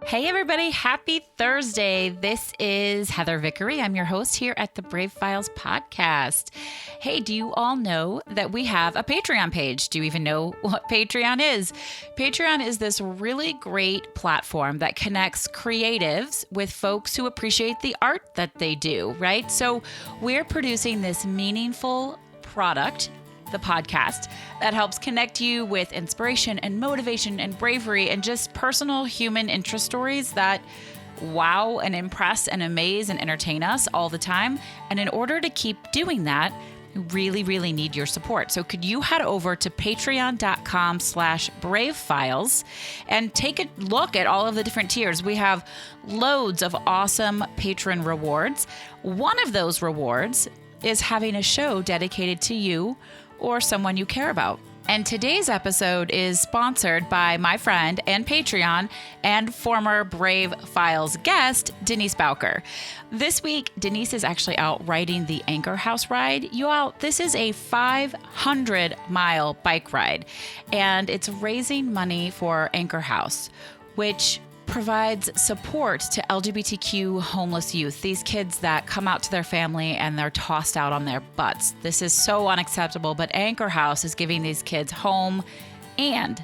Hey everybody, happy Thursday. This is Heather Vickery. I'm your host here at the Brave Files podcast. Hey, do you all know that we have a Patreon page? Do you even know what Patreon is? Patreon is this really great platform that connects creatives with folks who appreciate the art that they do, right? So we're producing this meaningful product, the podcast, that helps connect you with inspiration and motivation and bravery and just personal human interest stories that wow and impress and amaze and entertain us all the time. And in order to keep doing that, we really need your support. So could you head over to patreon.com/bravefiles and take a look at all of the different tiers. We have loads of awesome patron rewards. One of those rewards is having a show dedicated to you or someone you care about. And today's episode is sponsored by my friend and Patreon and former Brave Files guest, Denise Bowker. This week, Denise is actually out riding the Anchor House ride. You all, this is a 500-mile bike ride, and it's raising money for Anchor House, which provides support to LGBTQ homeless youth, these kids that come out to their family and they're tossed out on their butts. This is so unacceptable, but Anchor House is giving these kids home and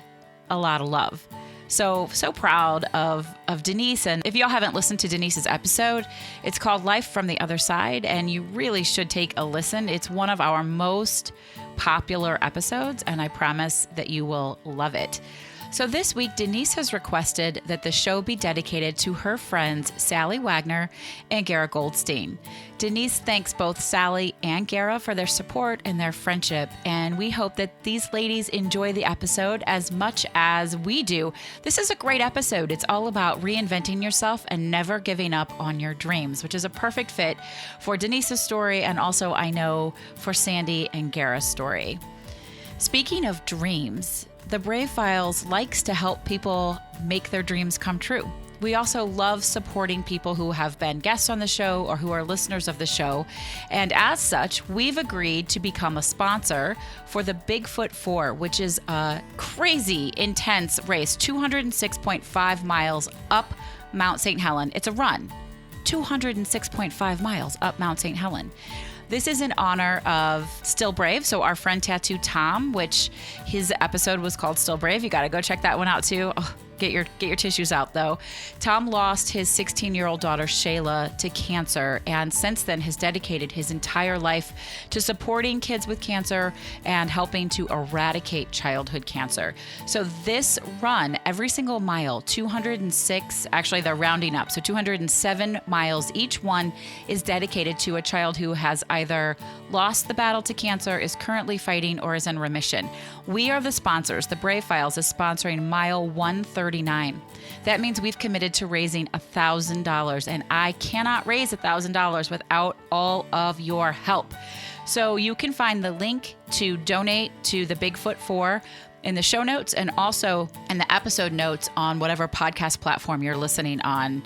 a lot of love. So proud of Denise. And if y'all haven't listened to Denise's episode, it's called Life from the Other Side, and you really should take a listen. It's one of our most popular episodes, and I promise that you will love it. So this week, Denise has requested that the show be dedicated to her friends, Sally Wagner and Gara Goldstein. Denise thanks both Sally and Gara for their support and their friendship, and we hope that these ladies enjoy the episode as much as we do. This is a great episode. It's all about reinventing yourself and never giving up on your dreams, which is a perfect fit for Denise's story and also, I know, for Sandy and Gara's story. Speaking of dreams, the Brave Files likes to help people make their dreams come true. We also love supporting people who have been guests on the show or who are listeners of the show. And as such, we've agreed to become a sponsor for the Bigfoot 4, which is a crazy, intense race, 206.5 miles up Mount St. Helen. It's a run, 206.5 miles up Mount St. Helen. This is in honor of Still Brave. So our friend Tattoo Tom, which his episode was called Still Brave. You got to go check that one out too. Oh, get your tissues out though. Tom lost his 16-year-old daughter Shayla to cancer, and since then has dedicated his entire life to supporting kids with cancer and helping to eradicate childhood cancer. So this run, every single mile, 206, actually they're rounding up, so 207 miles each one, is dedicated to a child who has either lost the battle to cancer, is currently fighting, or is in remission. We are the sponsors. The Brave Files is sponsoring mile 139. That means we've committed to raising $1,000, and I cannot raise $1,000 without all of your help. So you can find the link to donate to the Bigfoot 4 in the show notes and also in the episode notes on whatever podcast platform you're listening on.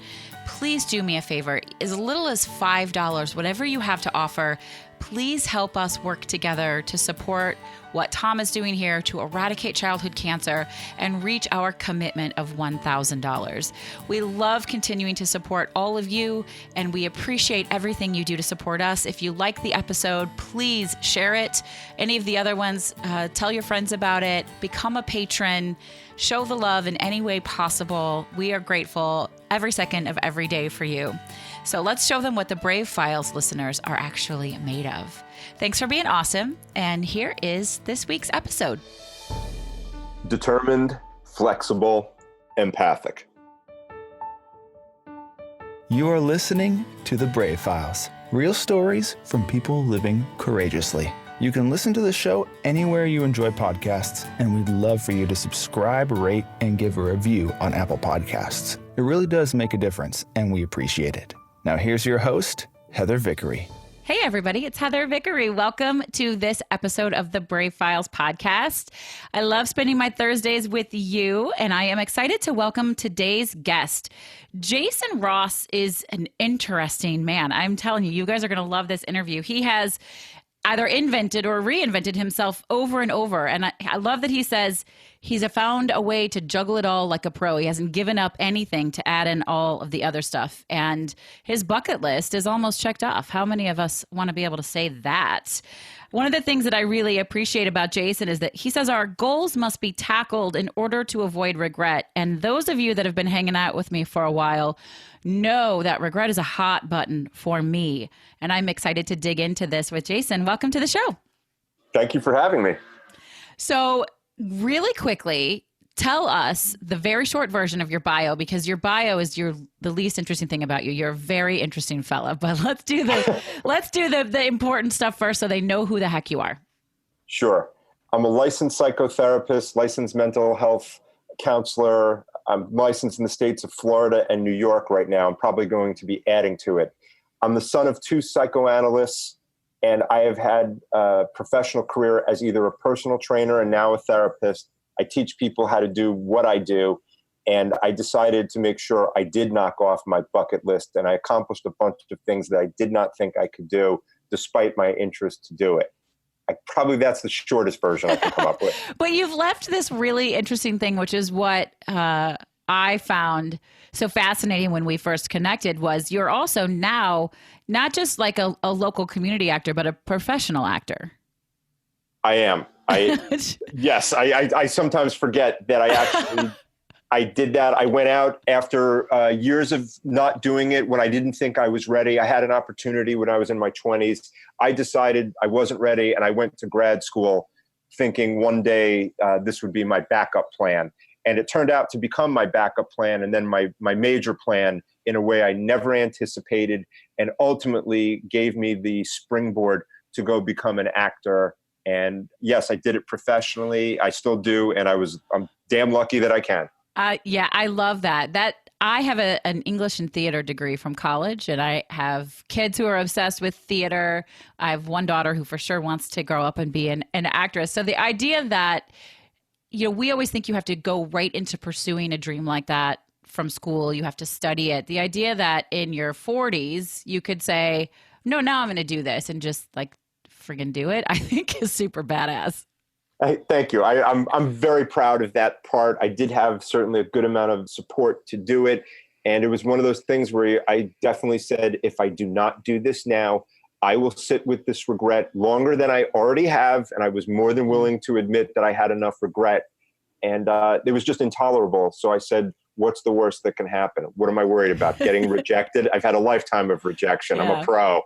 Please do me a favor, as little as $5, whatever you have to offer, please help us work together to support what Tom is doing here to eradicate childhood cancer and reach our commitment of $1,000. We love continuing to support all of you, and we appreciate everything you do to support us. If you like the episode, please share it. Any of the other ones, tell your friends about it, become a patron, show the love in any way possible. We are grateful every second of every day for you. So let's show them what the Brave Files listeners are actually made of. Thanks for being awesome. And here is this week's episode. Determined, flexible, empathic. You are listening to The Brave Files, real stories from people living courageously. You can listen to the show anywhere you enjoy podcasts, and we'd love for you to subscribe, rate, and give a review on Apple Podcasts. It really does make a difference, and we appreciate it. Now here's your host, Heather Vickery. Hey, everybody, it's Heather Vickery. Welcome to this episode of the Brave Files podcast. I love spending my Thursdays with you, and I am excited to welcome today's guest. Jason Ross is an interesting man. I'm telling you, you guys are going to love this interview. He has either invented or reinvented himself over and over. And I love that he says he's found a way to juggle it all like a pro. He hasn't given up anything to add in all of the other stuff. And his bucket list is almost checked off. How many of us want to be able to say that? One of the things that I really appreciate about Jason is that he says our goals must be tackled in order to avoid regret. And those of you that have been hanging out with me for a while know that regret is a hot button for me. And I'm excited to dig into this with Jason. Welcome to the show. Thank you for having me. So really quickly, tell us the very short version of your bio, because your bio is the least interesting thing about you. You're a very interesting fella, but let's do the important stuff first so they know who the heck you are. Sure. I'm a licensed psychotherapist, licensed mental health counselor. I'm licensed in the states of Florida and New York right now. I'm probably going to be adding to it. I'm the son of 2 psychoanalysts, and I have had a professional career as either a personal trainer and now a therapist. I teach people how to do what I do, and I decided to make sure I did knock off my bucket list, and I accomplished a bunch of things that I did not think I could do despite my interest to do it. Probably that's the shortest version I can come up with. But you've left this really interesting thing, which is what I found so fascinating when we first connected, was you're also now not just like a local community actor, but a professional actor. I am. Yes, I sometimes forget that I did that. I went out after years of not doing it when I didn't think I was ready. I had an opportunity when I was in my 20s. I decided I wasn't ready, and I went to grad school thinking one day this would be my backup plan. And it turned out to become my backup plan and then my major plan in a way I never anticipated, and ultimately gave me the springboard to go become an actor. And yes, I did it professionally. I still do. And I'm damn lucky that I can. Yeah, I love that. I have an English and theater degree from college, and I have kids who are obsessed with theater. I have one daughter who for sure wants to grow up and be an actress. So the idea that, we always think you have to go right into pursuing a dream like that from school. You have to study it. The idea that in your 40s, you could say, no, now I'm going to do this and just like friggin' do it, I think is super badass. Thank you. I'm very proud of that part. I did have certainly a good amount of support to do it. And it was one of those things where I definitely said, if I do not do this now, I will sit with this regret longer than I already have. And I was more than willing to admit that I had enough regret. And it was just intolerable. So I said, what's the worst that can happen? What am I worried about? Getting rejected? I've had a lifetime of rejection. Yeah. I'm a pro.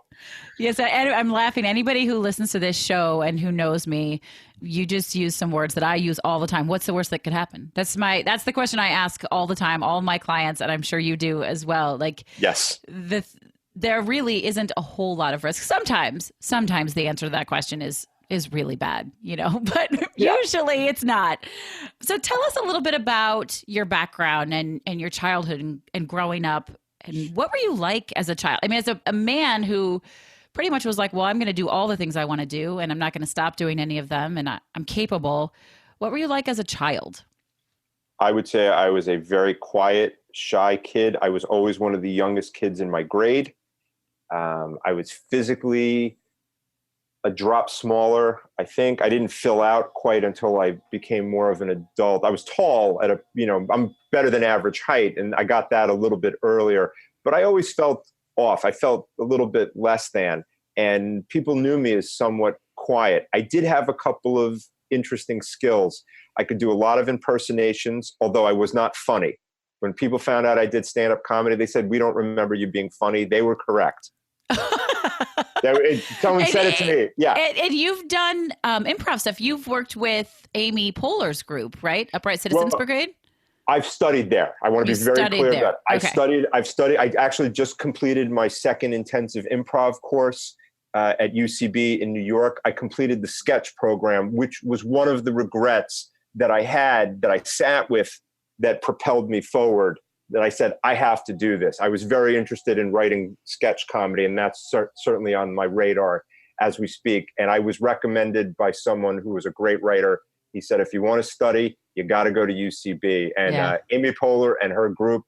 Yes, I'm laughing. Anybody who listens to this show and who knows me, you just use some words that I use all the time. What's the worst that could happen? That's the question I ask all the time, all my clients, and I'm sure you do as well. Like, yes, there really isn't a whole lot of risk. Sometimes the answer to that question is really bad, but usually it's not. So tell us a little bit about your background and your childhood and growing up, and what were you like as a child? I mean, as a man who pretty much was like, well, I'm going to do all the things I want to do, and I'm not going to stop doing any of them, and I'm capable. What were you like as a child? I would say I was a very quiet, shy kid. I was always one of the youngest kids in my grade. I was physically a drop smaller. I think I didn't fill out quite until I became more of an adult. I was tall I'm better than average height, and I got that a little bit earlier, but I always felt off. I felt a little bit less than, and people knew me as somewhat quiet. I did have a couple of interesting skills. I could do a lot of impersonations, although I was not funny. When people found out I did stand-up comedy, they said, we don't remember you being funny. They were correct. Someone said it to me. Yeah. And you've done improv stuff. You've worked with Amy Poehler's group, right? Upright Citizens Brigade? I've studied there. I want to be very clear about it. I've studied. I actually just completed my second intensive improv course at UCB in New York. I completed the sketch program, which was one of the regrets that I had, that I sat with, that propelled me forward, that I said, I have to do this. I was very interested in writing sketch comedy, and that's certainly on my radar as we speak. And I was recommended by someone who was a great writer. He said, if you want to study, you got to go to UCB. And Amy Poehler and her group,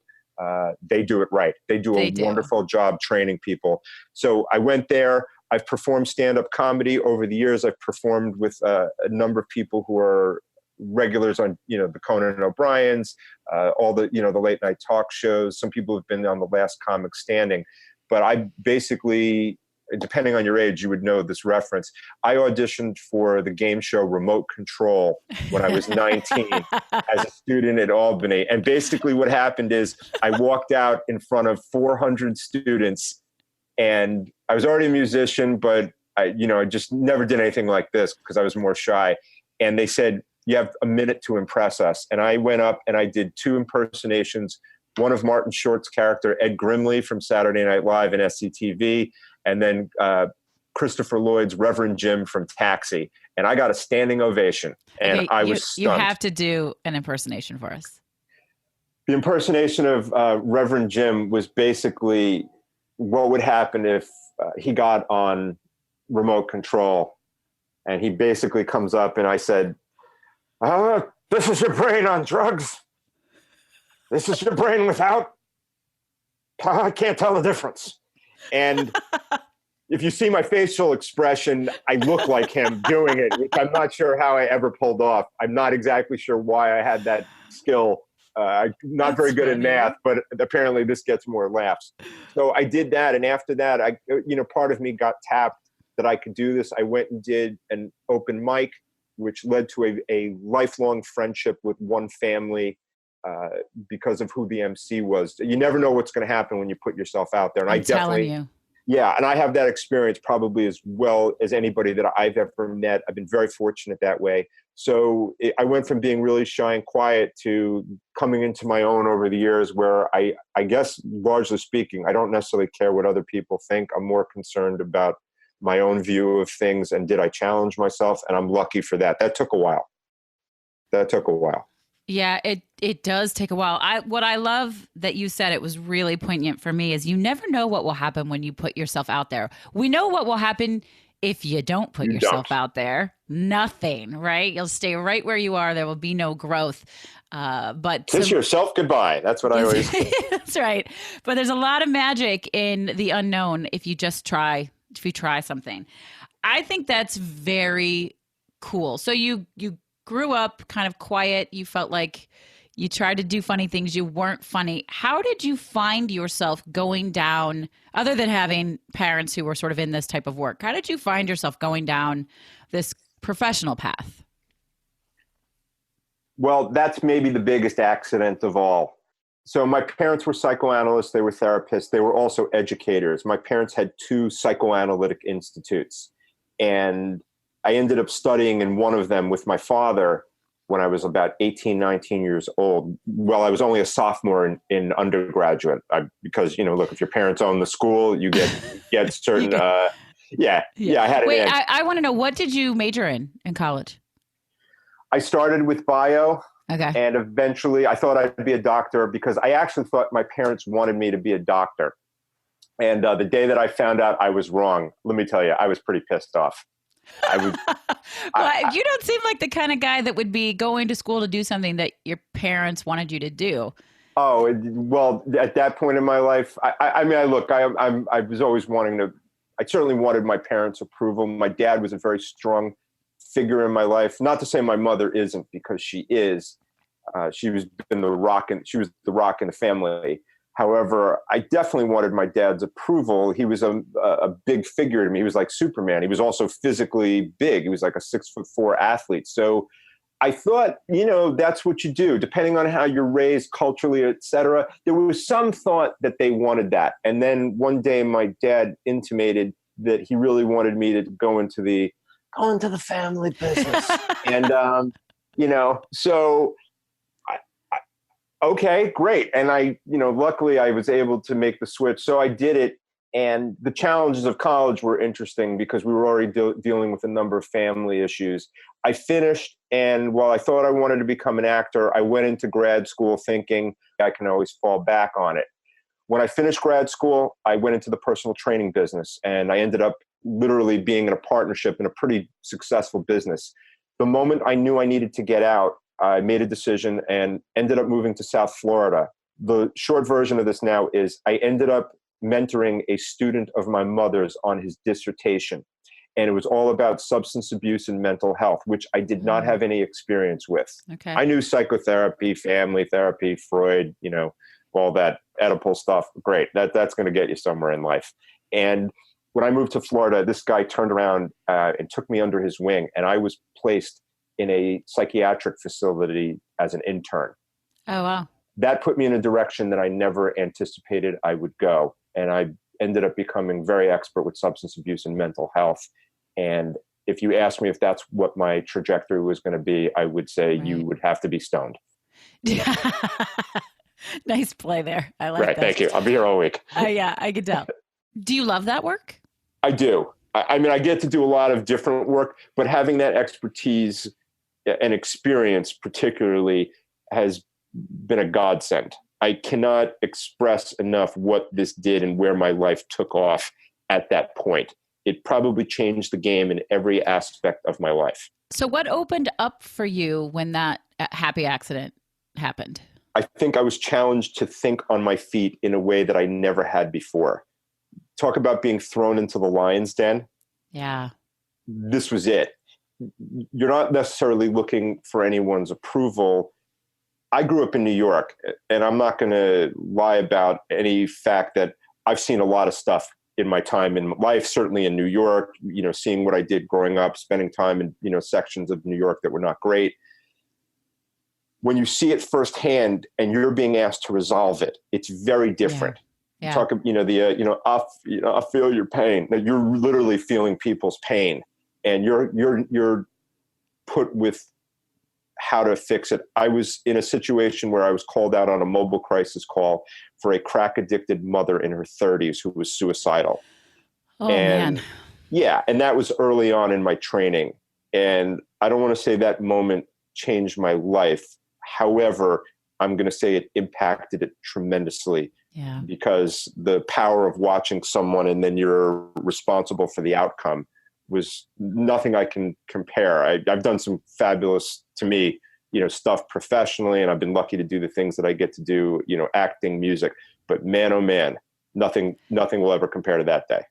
they do it right. They do a wonderful job training people. So I went there. I've performed stand-up comedy over the years. I've performed with a number of people who are regulars on, the Conan and O'Brien's, all the, the late night talk shows. Some people have been on The Last Comic Standing. But I basically, depending on your age, you would know this reference. I auditioned for the game show Remote Control when I was 19 as a student at Albany. And basically what happened is I walked out in front of 400 students, and I was already a musician, but I just never did anything like this because I was more shy. And they said, you have a minute to impress us. And I went up and I did 2 impersonations, one of Martin Short's character, Ed Grimley from Saturday Night Live and SCTV, and then Christopher Lloyd's Reverend Jim from Taxi. And I got a standing ovation. And I was stunned. You have to do an impersonation for us. The impersonation of Reverend Jim was basically what would happen if he got on Remote Control. And he basically comes up and I said, this is your brain on drugs. This is your brain without. I can't tell the difference. And if you see my facial expression, I look like him doing it, which I'm not sure how I ever pulled off. I'm not exactly sure why I had that skill. I'm not very good at math, but apparently this gets more laughs. So I did that. And after that, part of me got tapped that I could do this. I went and did an open mic, which led to a lifelong friendship with one family because of who the MC was. You never know what's going to happen when you put yourself out there. And I'm telling you. Yeah, and I have that experience probably as well as anybody that I've ever met. I've been very fortunate that way. So I went from being really shy and quiet to coming into my own over the years where I guess, largely speaking, I don't necessarily care what other people think. I'm more concerned about my own view of things and did I challenge myself? And I'm lucky for that. That took a while. Yeah, it does take a while. What I love that you said, it was really poignant for me, is you never know what will happen when you put yourself out there. We know what will happen if you don't put yourself out there. Nothing, right? You'll stay right where you are. There will be no growth. But kiss yourself goodbye. That's what I always say. That's right. But there's a lot of magic in the unknown if you just try. If you try something. I think that's very cool. So you grew up kind of quiet. You felt like you tried to do funny things. You weren't funny. How did you find yourself going down, other than having parents who were sort of in this type of work? How did you find yourself going down this professional path? Well, that's maybe the biggest accident of all. So my parents were psychoanalysts. They were therapists. They were also educators. My parents had 2 psychoanalytic institutes. And I ended up studying in one of them with my father when I was about 18, 19 years old. Well, I was only a sophomore in undergraduate because, look, if your parents own the school, you get certain, I had Wait, I want to know, what did you major in college? I started with bio. Okay. And eventually I thought I'd be a doctor because I actually thought my parents wanted me to be a doctor. And the day that I found out I was wrong, let me tell you, I was pretty pissed off. You don't seem like the kind of guy that would be going to school to do something that your parents wanted you to do. Oh, well, at that point in my life, I was always I certainly wanted my parents' approval. My dad was a very strong figure in my life. Not to say my mother isn't, because she is. She was the rock in the family. However, I definitely wanted my dad's approval. He was a big figure to me. He was like Superman. He was also physically big. He was like a 6'4" athlete. So I thought, that's what you do, depending on how you're raised culturally, et cetera. There was some thought that they wanted that. And then one day my dad intimated that he really wanted me to go into the family business. And, so okay, great. And luckily I was able to make the switch. So I did it. And the challenges of college were interesting because we were already dealing with a number of family issues. I finished, and while I thought I wanted to become an actor, I went into grad school thinking I can always fall back on it. When I finished grad school, I went into the personal training business, and I ended up literally being in a partnership in a pretty successful business. The moment I knew I needed to get out, I made a decision and ended up moving to South Florida. The short version of this now is I ended up mentoring a student of my mother's on his dissertation. And it was all about substance abuse and mental health, which I did not have any experience with. Okay. I knew psychotherapy, family therapy, Freud, all that Oedipal stuff. Great. That's going to get you somewhere in life. And when I moved to Florida, this guy turned around and took me under his wing, and I was placed in a psychiatric facility as an intern. Oh, wow. That put me in a direction that I never anticipated I would go. And I ended up becoming very expert with substance abuse and mental health. And if you ask me if that's what my trajectory was going to be, I would say you would have to be stoned. Nice play there. I like that. Thank you. I'll be here all week. Yeah, I could tell. Do you love that work? I do. I mean, I get to do a lot of different work, but having that expertise and experience particularly has been a godsend. I cannot express enough what this did and where my life took off at that point. It probably changed the game in every aspect of my life. So what opened up for you when that happy accident happened? I think I was challenged to think on my feet in a way that I never had before. Talk about being thrown into the lion's den. Yeah. This was it. You're not necessarily looking for anyone's approval. I grew up in New York, and I'm not going to lie about any fact that I've seen a lot of stuff in my time in life, certainly in New York, seeing what I did growing up, spending time in, sections of New York that were not great. When you see it firsthand and you're being asked to resolve it, it's very different. Yeah. Talk, I feel your pain. Now, you're literally feeling people's pain, and you're put with how to fix it. I was in a situation where I was called out on a mobile crisis call for a crack addicted mother in her 30s who was suicidal. Oh, man. Yeah. And that was early on in my training. And I don't want to say that moment changed my life. However, I'm going to say it impacted it tremendously. Yeah. Because the power of watching someone and then you're responsible for the outcome was nothing I can compare. I've done some fabulous, to me, stuff professionally, and I've been lucky to do the things that I get to do, acting, music. But man, oh man, nothing will ever compare to that day.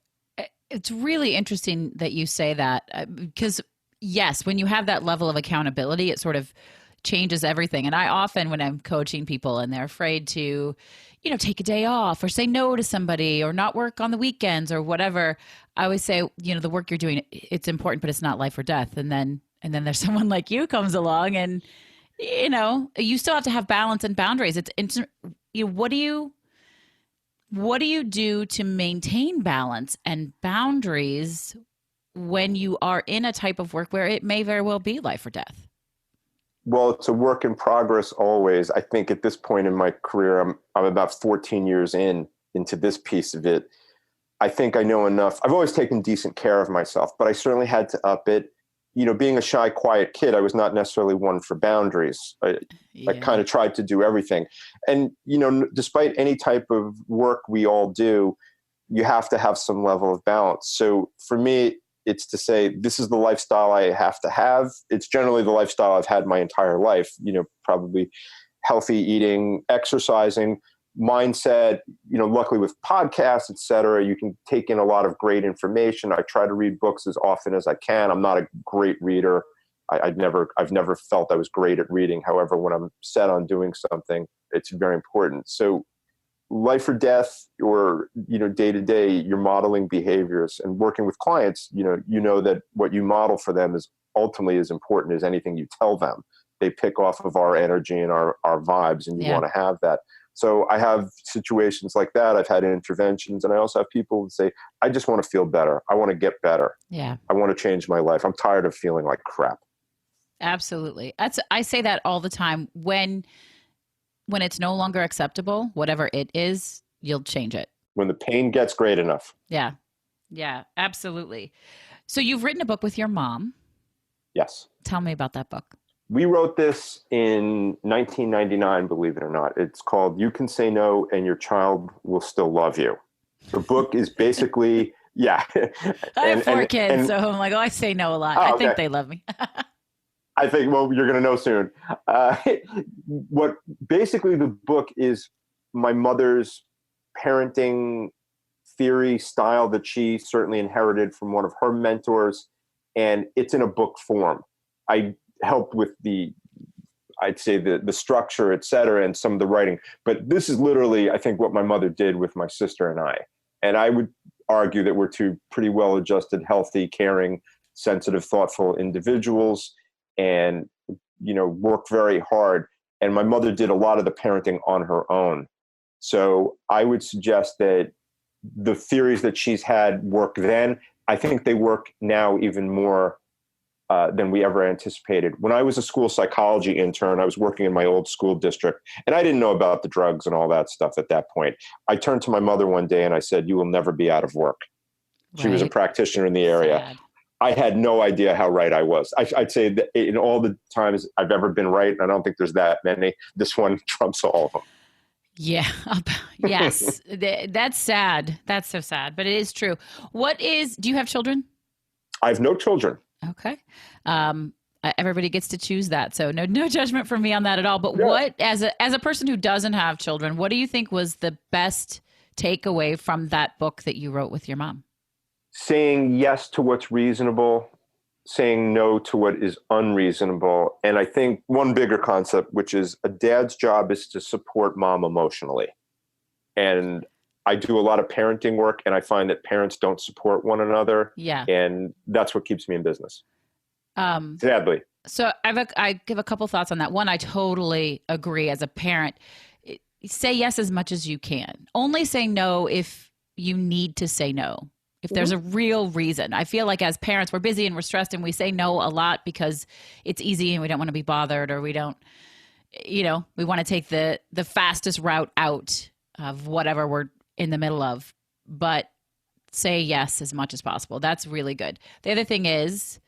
It's really interesting that you say that because, yes, when you have that level of accountability, it sort of changes everything. And I often, when I'm coaching people and they're afraid to, take a day off or say no to somebody or not work on the weekends or whatever, I always say, the work you're doing, it's important, but it's not life or death. And then there's someone like you comes along and, you still have to have balance and boundaries. What do you do to maintain balance and boundaries when you are in a type of work where it may very well be life or death? Well, it's a work in progress always. I think at this point in my career, I'm about 14 years into this piece of it. I think I know enough. I've always taken decent care of myself, but I certainly had to up it. Being a shy, quiet kid, I was not necessarily one for boundaries. I kind of tried to do everything. And, despite any type of work we all do, you have to have some level of balance. So for me, it's to say, this is the lifestyle I have to have. It's generally the lifestyle I've had my entire life, probably healthy eating, exercising, mindset, luckily with podcasts, et cetera, you can take in a lot of great information. I try to read books as often as I can. I'm not a great reader. I've never felt I was great at reading. However, when I'm set on doing something, it's very important. So life or death or, day to day, you're modeling behaviors and working with clients, that what you model for them is ultimately as important as anything you tell them. They pick off of our energy and our vibes, and you want to have that. So I have situations like that. I've had interventions, and I also have people who say, I just want to feel better. I want to get better. Yeah. I want to change my life. I'm tired of feeling like crap. Absolutely. I say that all the time. When it's no longer acceptable, whatever it is, you'll change it. When the pain gets great enough. Yeah. Yeah, absolutely. So you've written a book with your mom. Yes. Tell me about that book. We wrote this in 1999, believe it or not. It's called You Can Say No and Your Child Will Still Love You. The book is basically, I have four kids, so I'm like, I say no a lot. I think they love me. I think, well, you're going to know soon. What basically the book is my mother's parenting theory style that she certainly inherited from one of her mentors, and it's in a book form. I helped with I'd say the structure, et cetera, and some of the writing. But this is literally, I think, what my mother did with my sister and I. And I would argue that we're two pretty well-adjusted, healthy, caring, sensitive, thoughtful individuals, and, work very hard. And my mother did a lot of the parenting on her own. So I would suggest that the theories that she's had work then, I think they work now even more than we ever anticipated. When I was a school psychology intern, I was working in my old school district, and I didn't know about the drugs and all that stuff at that point. I turned to my mother one day and I said, "You will never be out of work." She was a practitioner in the area. Sad. I had no idea how right I was. I'd say that in all the times I've ever been right, and I don't think there's that many, this one trumps all of them. Yeah. Yes. That's sad. That's so sad, but it is true. Do you have children? I have no children. Okay. Everybody gets to choose that. So no judgment from me on that at all. But Yeah. what, as a person who doesn't have children, what do you think was the best takeaway from that book that you wrote with your mom? Saying yes to what's reasonable, saying no to what is unreasonable. And I think one bigger concept, which is a dad's job, is to support mom emotionally. And I do a lot of parenting work, and I find that parents don't support one another. Yeah. And that's what keeps me in business. Sadly. So I give a couple thoughts on that. One, I totally agree. As a parent, say yes as much as you can. Only say no if you need to say no. If there's a real reason. I feel like as parents, we're busy and we're stressed, and we say no a lot because it's easy and we don't want to be bothered, or we don't, we want to take the fastest route out of whatever we're in the middle of. But say yes as much as possible. That's really good. The other thing is,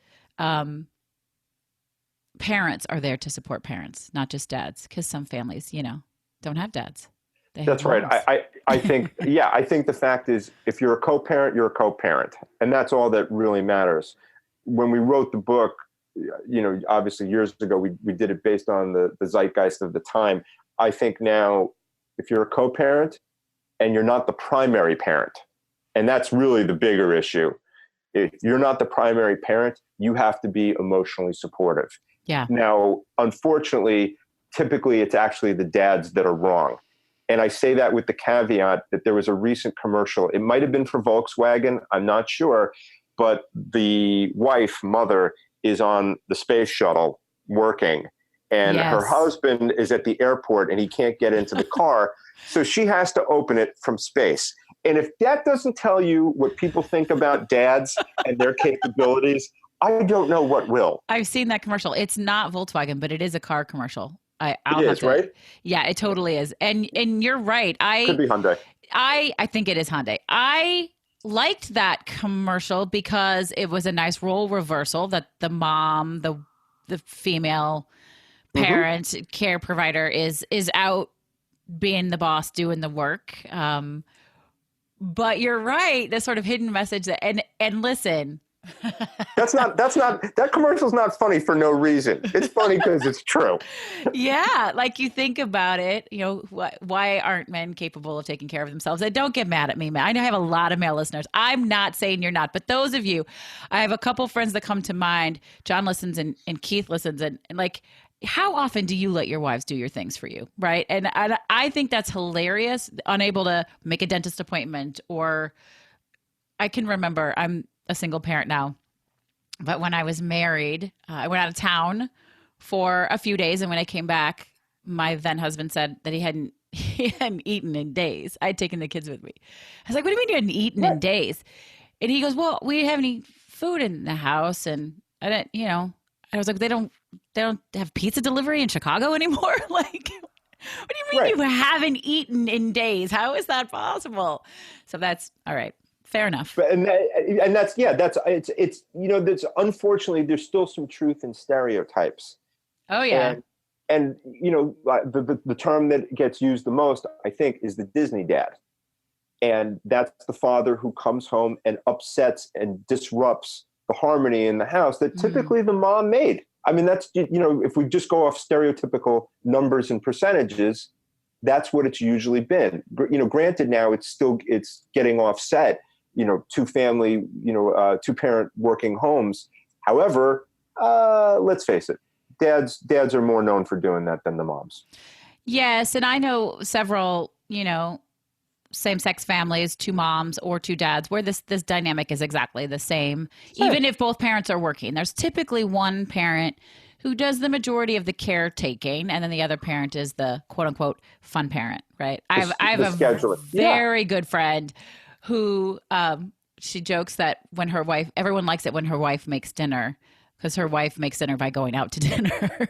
parents are there to support parents, not just dads, because some families, don't have dads. That's right. I think, I think the fact is, if you're a co-parent, you're a co-parent. And that's all that really matters. When we wrote the book, obviously years ago, we did it based on the zeitgeist of the time. I think now, if you're a co-parent and you're not the primary parent, and that's really the bigger issue, if you're not the primary parent, you have to be emotionally supportive. Yeah. Now, unfortunately, typically it's actually the dads that are wrong. And I say that with the caveat that there was a recent commercial. It might have been for Volkswagen. I'm not sure. But the mother, is on the space shuttle working. And her husband is at the airport and he can't get into the car. So she has to open it from space. And if that doesn't tell you what people think about dads and their capabilities, I don't know what will. I've seen that commercial. It's not Volkswagen, but it is a car commercial. It is, right? Yeah, it totally is. And you're right. Could be Hyundai. I think it is Hyundai. I liked that commercial because it was a nice role reversal that the mom, the female parent, care provider is out being the boss, doing the work. But you're right. The sort of hidden message and listen. that commercial's not funny for no reason. It's funny because it's true. Yeah. Like you think about it, why aren't men capable of taking care of themselves? And don't get mad at me, man. I know I have a lot of male listeners. I'm not saying you're not, but those of you, I have a couple friends that come to mind. John listens and Keith listens, and like, how often do you let your wives do your things for you? Right. And I think that's hilarious. Unable to make a dentist appointment, or I can remember, I'm a single parent now, but when I was married, I went out of town for a few days. And when I came back, my then husband said that he hadn't eaten in days. I'd taken the kids with me. I was like, what do you mean you hadn't eaten in days? And he goes, well, we didn't have any food in the house. And I didn't, I was like, they don't have pizza delivery in Chicago anymore. Like, what do you mean you haven't eaten in days? How is that possible? So that's all right. Fair enough. That's that's unfortunately, there's still some truth in stereotypes. Oh yeah. And the term that gets used the most, I think, is the Disney dad. And that's the father who comes home and upsets and disrupts the harmony in the house that typically the mom made. I mean, that's, if we just go off stereotypical numbers and percentages, that's what it's usually been. Granted, now it's getting offset, two parent working homes. However, let's face it, dads are more known for doing that than the moms. Yes. And I know several, same-sex families, two moms or two dads, where this dynamic is exactly the same. Sure. Even if both parents are working, there's typically one parent who does the majority of the caretaking, and then the other parent is the quote-unquote fun parent, right? I have a very good friend who she jokes that everyone likes it when her wife makes dinner, because her wife makes dinner by going out to dinner.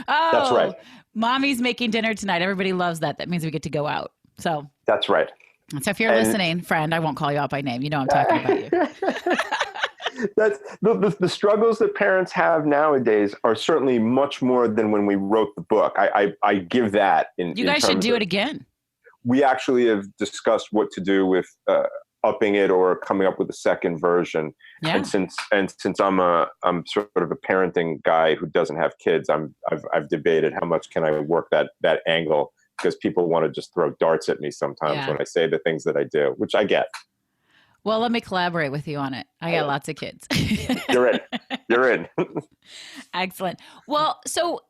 Oh, that's right. Mommy's making dinner tonight. Everybody loves that. That means we get to go out. So that's right. So if you're listening, friend, I won't call you out by name. You know I'm talking about you. That's the struggles that parents have nowadays are certainly much more than when we wrote the book. I give that. You guys should do it again. We actually have discussed what to do with upping it or coming up with a second version. Yeah. And since I'm sort of a parenting guy who doesn't have kids, I've debated how much can I work that angle, because people want to just throw darts at me sometimes when I say the things that I do, which I get. Well, let me collaborate with you on it. I got lots of kids. You're in. Excellent. Well, so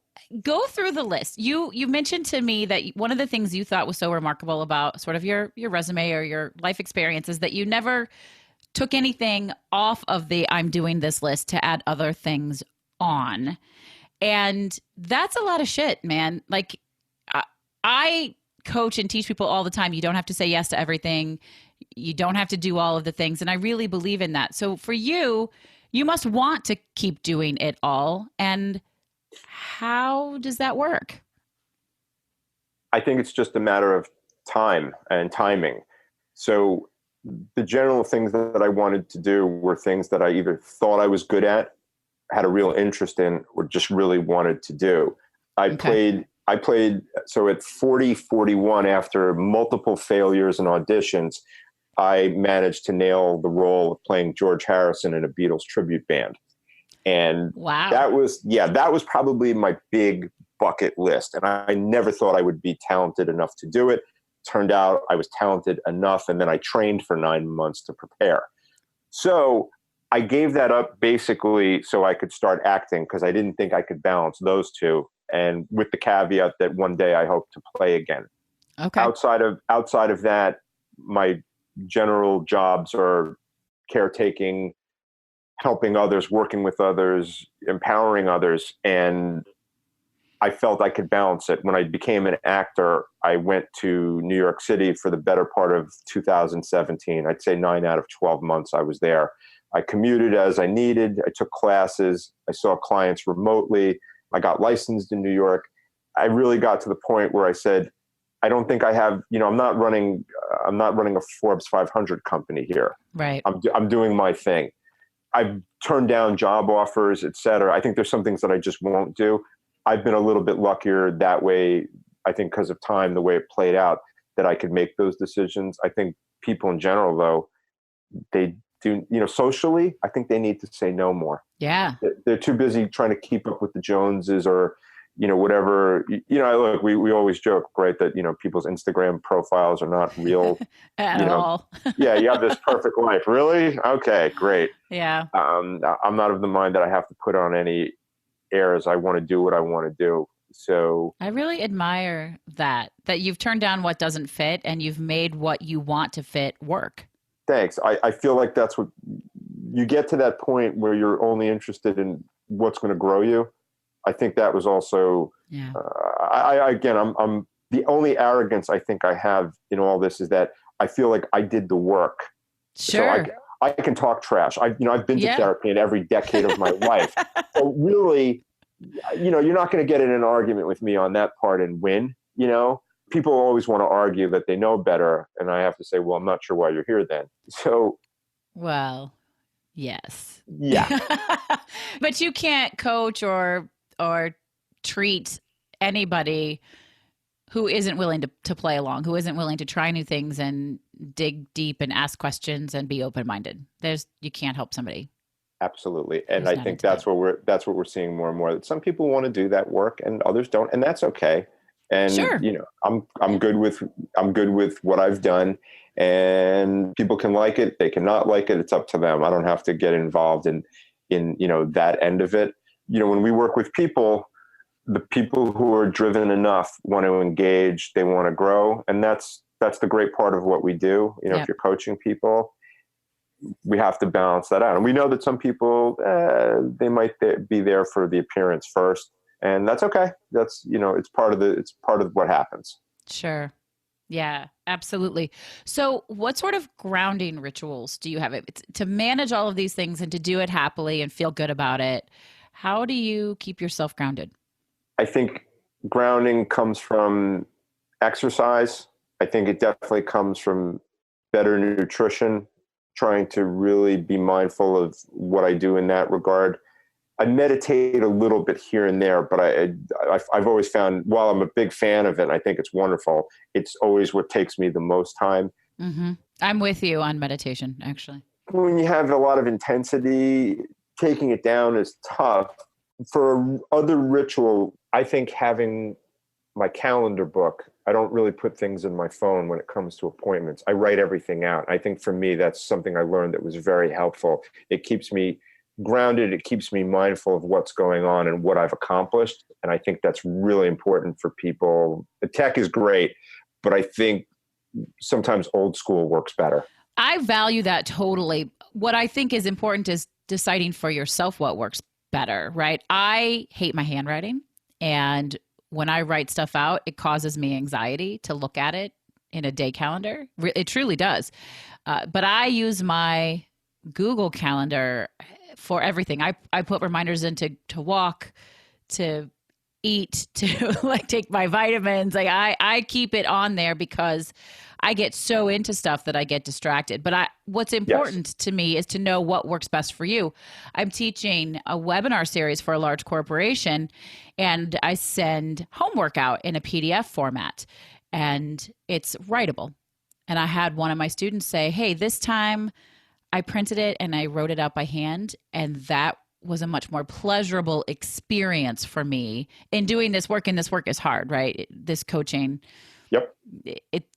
go through the list. You mentioned to me that one of the things you thought was so remarkable about sort of your resume or your life experience is that you never took anything off of the I'm doing this list to add other things on. And that's a lot of shit, man. Like, I coach and teach people all the time. You don't have to say yes to everything. You don't have to do all of the things. And I really believe in that. So for you, you must want to keep doing it all. And how does that work? I think it's just a matter of time and timing. So the general things that I wanted to do were things that I either thought I was good at, had a real interest in, or just really wanted to do. I played, so at 41, after multiple failures and auditions, I managed to nail the role of playing George Harrison in a Beatles tribute band. And wow, that was probably my big bucket list. And I never thought I would be talented enough to do it. Turned out I was talented enough. And then I trained for 9 months to prepare. So I gave that up basically so I could start acting, because I didn't think I could balance those two. And with the caveat that one day I hope to play again. Okay. Outside of that, my general jobs are caretaking, helping others, working with others, empowering others. And I felt I could balance it. When I became an actor, I went to New York City for the better part of 2017. I'd say 9 out of 12 months I was there. I commuted as I needed. I took classes. I saw clients remotely. I got licensed in New York. I really got to the point where I said, I don't think I have, I'm not running a Forbes 500 company here. Right. I'm doing my thing. I've turned down job offers, et cetera. I think there's some things that I just won't do. I've been a little bit luckier that way, I think, because of time, the way it played out, that I could make those decisions. I think people in general, though, they do, socially, I think they need to say no more. Yeah. They're too busy trying to keep up with the Joneses or, whatever. Look, we always joke, right, that, people's Instagram profiles are not real. At all. Yeah, you have this perfect life. Really? Okay, great. Yeah. I'm not of the mind that I have to put on any airs. I want to do what I want to do. So I really admire that you've turned down what doesn't fit and you've made what you want to fit work. Thanks. I feel like that's what you get to, that point where you're only interested in what's going to grow you. I think that was also, yeah. I'm the only arrogance I think I have in all this is that I feel like I did the work. Sure. So I can talk trash. I've been to therapy in every decade of my life. So really, you're not going to get in an argument with me on that part and win. People always want to argue that they know better. And I have to say, well, I'm not sure why you're here then. So. Well, yes. Yeah. But you can't coach or treat anybody who isn't willing to play along, who isn't willing to try new things and dig deep and ask questions and be open-minded. You can't help somebody. Absolutely. And I think that's what we're seeing more and more, that some people want to do that work and others don't. And that's okay. And, Sure. I'm good with what I've done, and people can like it. They cannot like it. It's up to them. I don't have to get involved in that end of it. When we work with people, the people who are driven enough want to engage, they want to grow. And that's the great part of what we do. Yep. If you're coaching people, we have to balance that out. And we know that some people, they might be there for the appearance first, and that's okay. That's, it's part of what happens. Sure. Yeah, absolutely. So what sort of grounding rituals do you have to manage all of these things and to do it happily and feel good about it? How do you keep yourself grounded? I think grounding comes from exercise. I think it definitely comes from better nutrition, trying to really be mindful of what I do in that regard. I meditate a little bit here and there, but I've always found, while I'm a big fan of it, and I think it's wonderful, it's always what takes me the most time. Mm-hmm. I'm with you on meditation, actually. When you have a lot of intensity, taking it down is tough. For other ritual, I think having my calendar book, I don't really put things in my phone when it comes to appointments. I write everything out. I think for me, that's something I learned that was very helpful. It keeps me grounded. It keeps me mindful of what's going on and what I've accomplished. And I think that's really important for people. The tech is great, but I think sometimes old school works better. I value that totally. What I think is important is deciding for yourself what works better, right? I hate my handwriting. And when I write stuff out, it causes me anxiety to look at it in a day calendar. It truly does. But I use my Google Calendar for everything. I put reminders in to walk, to eat, to take my vitamins. I keep it on there because I get so into stuff that I get distracted. But what's important to me is to know what works best for you. I'm teaching a webinar series for a large corporation, and I send homework out in a PDF format, and it's writable. And I had one of my students say, hey, this time I printed it and I wrote it out by hand, and that was a much more pleasurable experience for me in doing this work. And this work is hard, right? This coaching. Yep.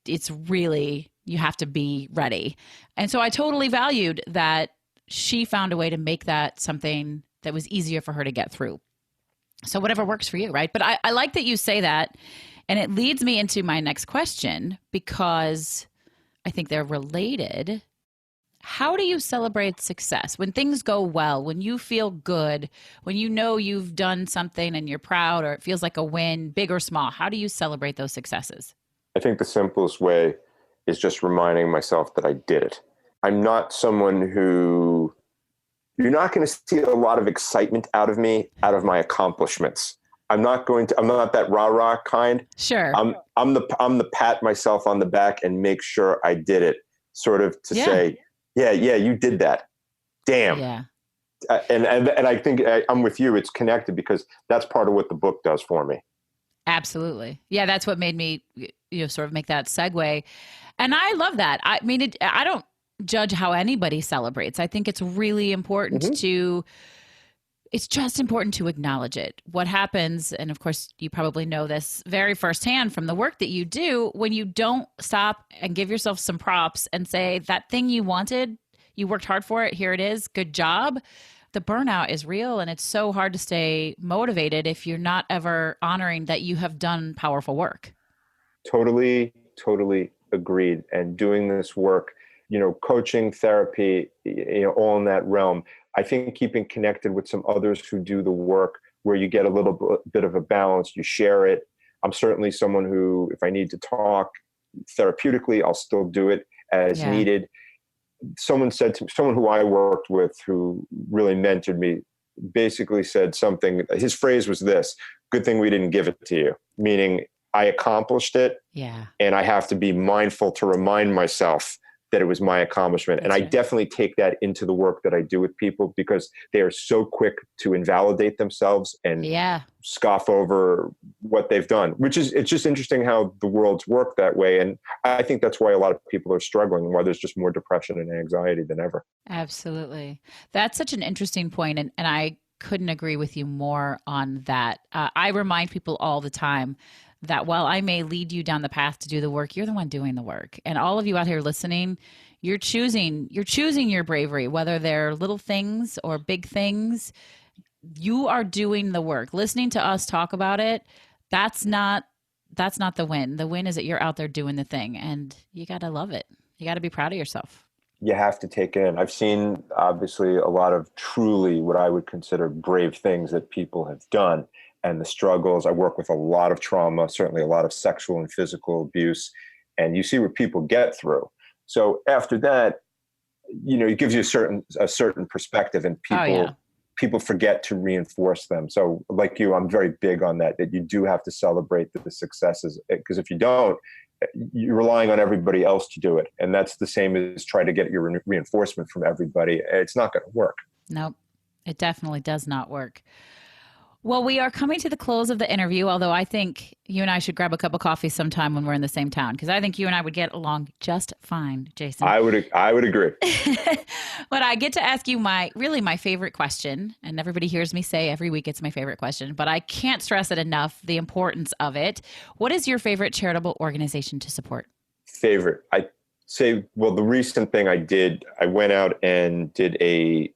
It's really, you have to be ready. And so I totally valued that she found a way to make that something that was easier for her to get through. So whatever works for you, right? But I like that you say that. And it leads me into my next question, because I think they're related. How do you celebrate success? When things go well, when you feel good, when you know you've done something and you're proud, or it feels like a win, big or small, how do you celebrate those successes? I think the simplest way is just reminding myself that I did it. I'm not someone who, you're not going to see a lot of excitement out of me, out of my accomplishments. I'm not that rah-rah kind. Sure. I'm the pat myself on the back and make sure I did it, sort of to say, yeah, you did that. Damn. Yeah. And I think I'm with you. It's connected because that's part of what the book does for me. Absolutely. Yeah, that's what made me, sort of make that segue. And I love that. I mean, I don't judge how anybody celebrates. I think it's really important it's just important to acknowledge it. What happens, and of course, you probably know this very firsthand from the work that you do, when you don't stop and give yourself some props and say, that thing you wanted, you worked hard for it, here it is, good job. The burnout is real, and it's so hard to stay motivated if you're not ever honoring that you have done powerful work. Totally agreed. And doing this work, coaching, therapy, all in that realm. I think keeping connected with some others who do the work, where you get a little bit of a balance, you share it. I'm certainly someone who, if I need to talk therapeutically, I'll still do it as needed. Someone who I worked with, who really mentored me, basically said something. His phrase was this: "Good thing we didn't give it to you." Meaning, I accomplished it, and I have to be mindful to remind myself that it was my accomplishment. And I definitely take that into the work that I do with people, because they are so quick to invalidate themselves and scoff over what they've done, it's just interesting how the world's worked that way. And I think that's why a lot of people are struggling, and why there's just more depression and anxiety than ever. Absolutely. That's such an interesting point. And I couldn't agree with you more on that. I remind people all the time, that while I may lead you down the path to do the work, you're the one doing the work. And all of you out here listening, you're choosing your bravery, whether they're little things or big things. You are doing the work. Listening to us talk about it, that's not the win. The win is that you're out there doing the thing, and you got to love it. You got to be proud of yourself. You have to take it in. I've seen, obviously, a lot of truly what I would consider brave things that people have done, and the struggles. I work with a lot of trauma, certainly a lot of sexual and physical abuse, and you see what people get through. So after that, it gives you a certain perspective, and people forget to reinforce them. So like you, I'm very big on that you do have to celebrate the successes, because if you don't, you're relying on everybody else to do it. And that's the same as try to get your reinforcement from everybody. It's not going to work. Nope. It definitely does not work. Well, we are coming to the close of the interview, although I think you and I should grab a cup of coffee sometime when we're in the same town, because I think you and I would get along just fine, Jason. I would agree. But I get to ask you my favorite question, and everybody hears me say every week it's my favorite question, but I can't stress it enough, the importance of it. What is your favorite charitable organization to support? Favorite? I say, well, the recent thing I did, I went out and did a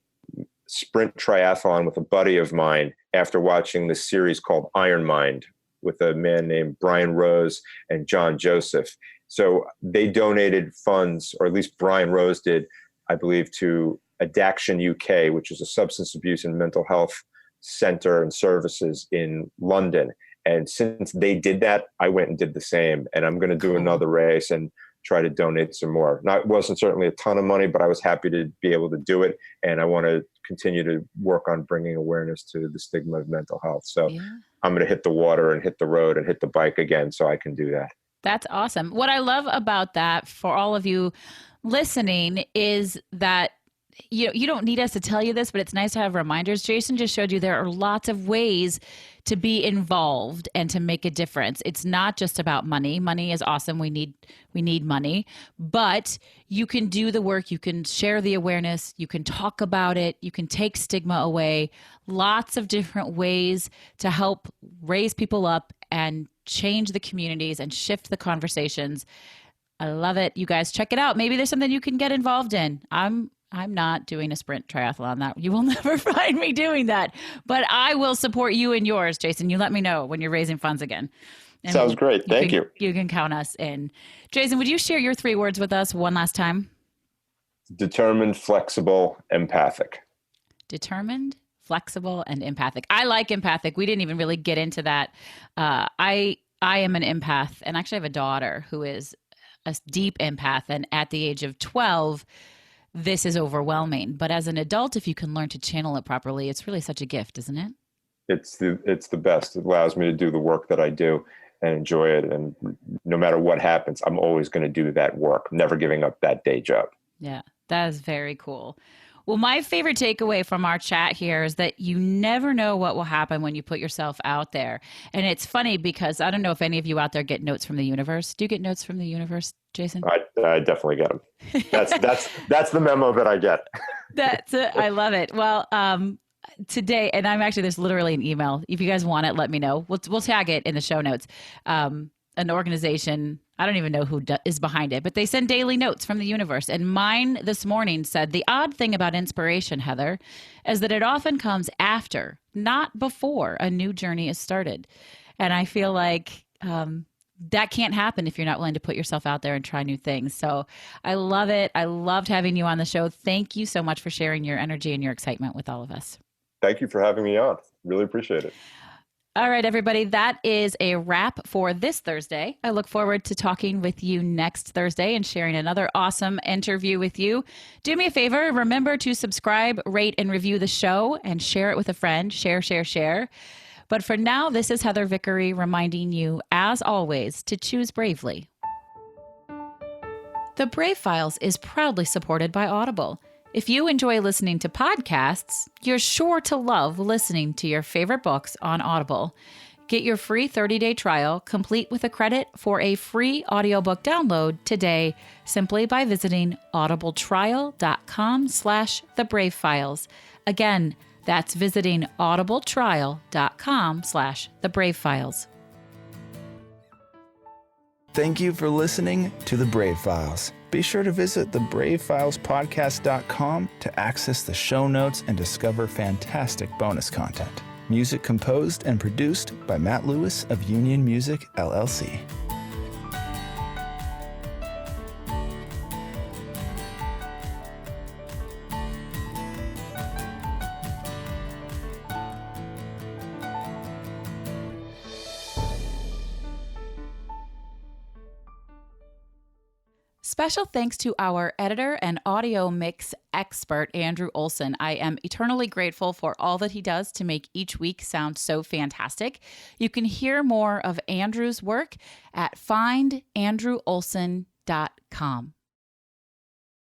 sprint triathlon with a buddy of mine after watching this series called Iron Mind with a man named Brian Rose and John Joseph. So they donated funds, or at least Brian Rose did, I believe, to Addiction UK, which is a substance abuse and mental health center and services in London. And since they did that, I went and did the same. And I'm going to do another race and try to donate some more. It wasn't certainly a ton of money, but I was happy to be able to do it. And I want to continue to work on bringing awareness to the stigma of mental health. So I'm going to hit the water and hit the road and hit the bike again so I can do that. That's awesome. What I love about that for all of you listening is that you don't need us to tell you this, but it's nice to have reminders. Jason just showed you there are lots of ways to be involved and to make a difference. It's not just about money. Money is awesome. We need money, but you can do the work. You can share the awareness. You can talk about it. You can take stigma away. Lots of different ways to help raise people up and change the communities and shift the conversations. I love it. You guys check it out. Maybe there's something you can get involved in. I'm not doing a sprint triathlon. That you will never find me doing that, but I will support you and yours, Jason. You let me know when you're raising funds again. And sounds great. Thank you. You can count us in. Jason, would you share your 3 words with us one last time? Determined, flexible, empathic. Determined, flexible, and empathic. I like empathic. We didn't even really get into that. I am an empath, and actually I have a daughter who is a deep empath. And at the age of 12, this is overwhelming. But as an adult, if you can learn to channel it properly, it's really such a gift, isn't it? It's the best. It allows me to do the work that I do and enjoy it. And no matter what happens, I'm always going to do that work, never giving up that day job. Yeah, that is very cool. Well, my favorite takeaway from our chat here is that you never know what will happen when you put yourself out there. And it's funny because I don't know if any of you out there get notes from the universe. Do you get notes from the universe, Jason? I definitely get them. That's the memo that I get. I love it. Well, today, and there's literally an email. If you guys want it, let me know. We'll tag it in the show notes. An organization, I don't even know who is behind it, but they send daily notes from the universe. And mine this morning said, the odd thing about inspiration, Heather, is that it often comes after, not before a new journey is started. And I feel like that can't happen if you're not willing to put yourself out there and try new things. So I love it. I loved having you on the show. Thank you so much for sharing your energy and your excitement with all of us. Thank you for having me on. Really appreciate it. All right, everybody, that is a wrap for this Thursday. I look forward to talking with you next Thursday and sharing another awesome interview with you. Do me a favor, remember to subscribe, rate, and review the show and share it with a friend. Share, share, share. But for now, this is Heather Vickery reminding you, as always, to choose bravely. The Brave Files is proudly supported by Audible. If you enjoy listening to podcasts, you're sure to love listening to your favorite books on Audible. Get your free 30-day trial, complete with a credit for a free audiobook download today, simply by visiting audibletrial.com/thebravefiles. Again, that's visiting audibletrial.com/thebravefiles. Thank you for listening to The Brave Files. Be sure to visit thebravefilespodcast.com to access the show notes and discover fantastic bonus content. Music composed and produced by Matt Lewis of Union Music, LLC. Special thanks to our editor and audio mix expert, Andrew Olson. I am eternally grateful for all that he does to make each week sound so fantastic. You can hear more of Andrew's work at findandrewolson.com.